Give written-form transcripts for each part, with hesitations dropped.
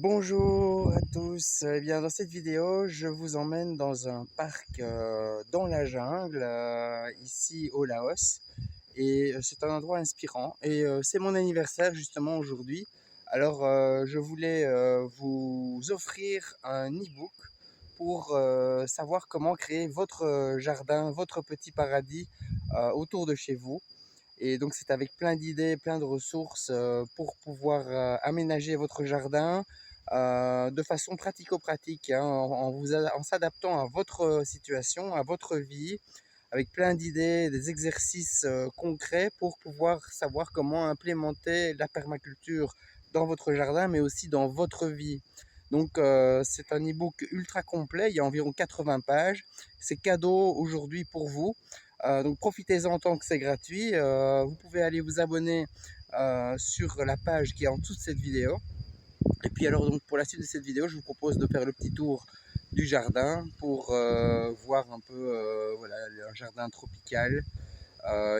Bonjour à tous. Eh bien, dans cette vidéo, je vous emmène dans un parc dans la jungle, ici au Laos. Et c'est un endroit inspirant. Et c'est mon anniversaire justement aujourd'hui. Alors, je voulais vous offrir un e-book pour savoir comment créer votre jardin, votre petit paradis autour de chez vous. Et donc, c'est avec plein d'idées, plein de ressources pour pouvoir aménager votre jardin de façon pratico-pratique, hein, en s'adaptant à votre situation, à votre vie, avec plein d'idées, des exercices concrets pour pouvoir savoir comment implémenter la permaculture dans votre jardin, mais aussi dans votre vie. Donc, c'est un e-book ultra complet, il y a environ 80 pages. C'est cadeau aujourd'hui pour vous. Donc profitez-en tant que c'est gratuit. Vous pouvez aller vous abonner sur la page qui est en dessous de cette vidéo. Et puis alors donc pour la suite de cette vidéo, je vous propose de faire le petit tour du jardin pour voir un peu voilà, un jardin tropical.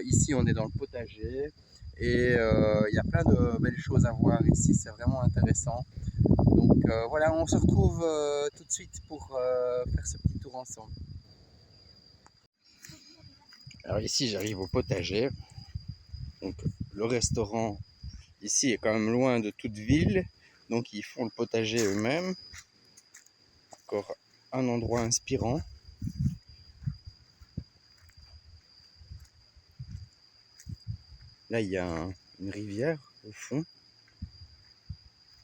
Ici on est dans le potager et il y a plein de belles choses à voir ici, c'est vraiment intéressant. Donc voilà, on se retrouve tout de suite pour faire ce petit tour ensemble. Alors ici j'arrive au potager. Donc le restaurant ici est quand même loin de toute ville, donc ils font le potager eux-mêmes. Encore un endroit inspirant. Là il y a une rivière au fond,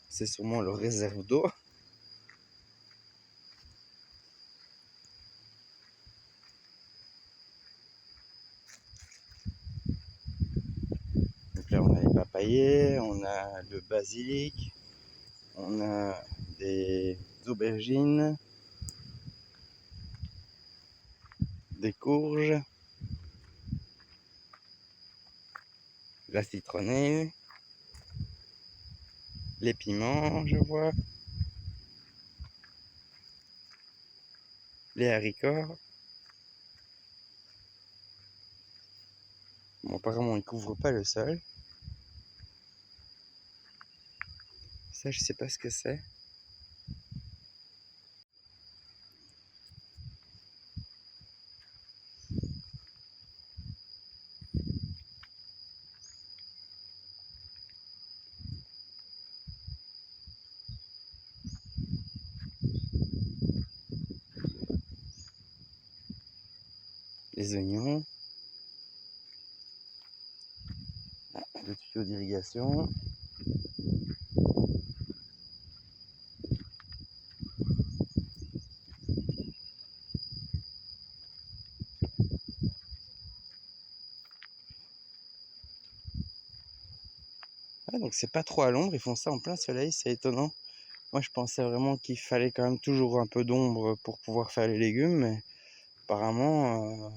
c'est sûrement le réserve d'eau. Donc là on a les papayers, on a le basilic, on a des aubergines, des courges, la citronnelle, les piments, je vois, les haricots. Bon, apparemment, ils ne couvrent pas le sol. Ça, je sais pas ce que c'est. Les oignons, le tuyau d'irrigation. Ah, donc c'est pas trop à l'ombre, ils font ça en plein soleil, c'est étonnant. Moi, je pensais vraiment qu'il fallait quand même toujours un peu d'ombre pour pouvoir faire les légumes, mais apparemment,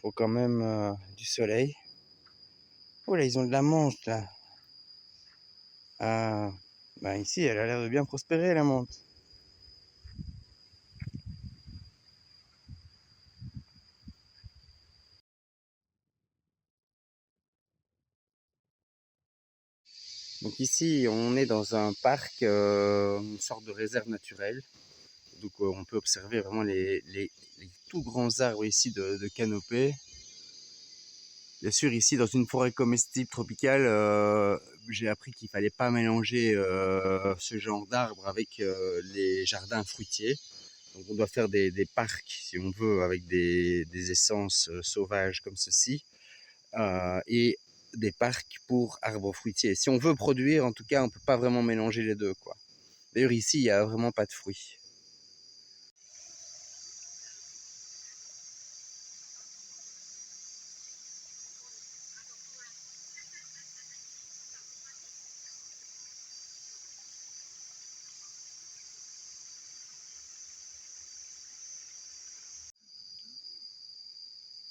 faut quand même du soleil. Oh là, ils ont de la menthe là. Ah, bah ici, elle a l'air de bien prospérer la menthe. Donc ici, on est dans un parc, une sorte de réserve naturelle. Donc on peut observer vraiment les tout grands arbres ici de canopée. Bien sûr, ici, dans une forêt comestible tropicale, j'ai appris qu'il fallait pas mélanger ce genre d'arbres avec les jardins fruitiers. Donc on doit faire des parcs, si on veut, avec des essences sauvages comme ceci, et des parcs pour arbres fruitiers. Si on veut produire, en tout cas, on peut pas vraiment mélanger les deux, quoi. D'ailleurs, ici, il y a vraiment pas de fruits.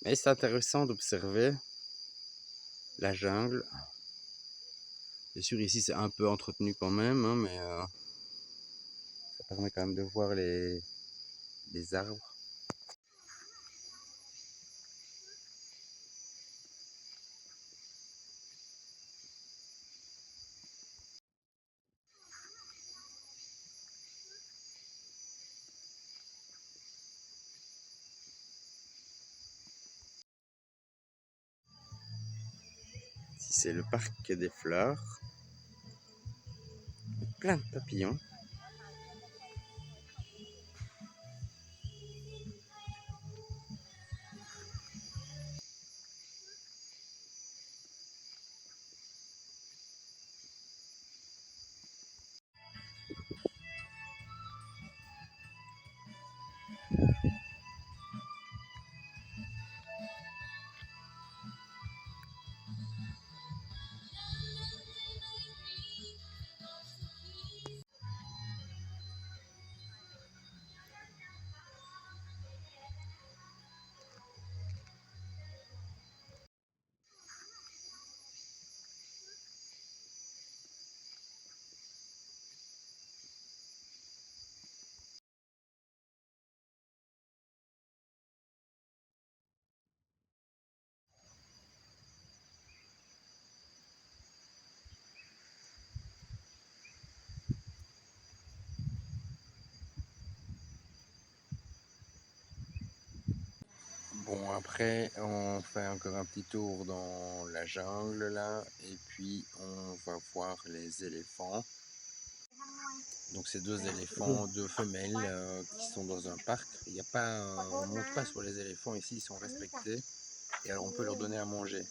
Mais c'est intéressant d'observer la jungle. Bien sûr, ici, c'est un peu entretenu quand même, hein, mais ça permet quand même de voir les arbres. Ici, c'est le parc des fleurs. Plein de papillons. Bon, après, on fait encore un petit tour dans la jungle là, et puis on va voir les éléphants. Donc c'est deux éléphants, deux femelles qui sont dans un parc. Il y a pas, on ne monte pas sur les éléphants ici, ils sont respectés. Et alors on peut leur donner à manger.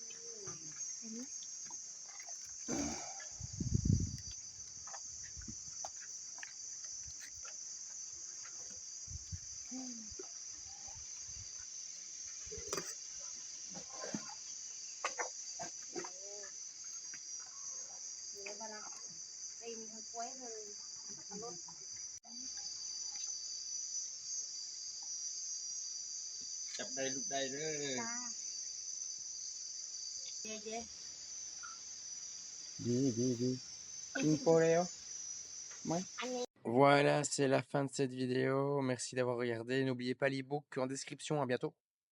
Voilà, c'est la fin de cette vidéo. Merci d'avoir regardé. N'oubliez pas l'ebook en description. À bientôt.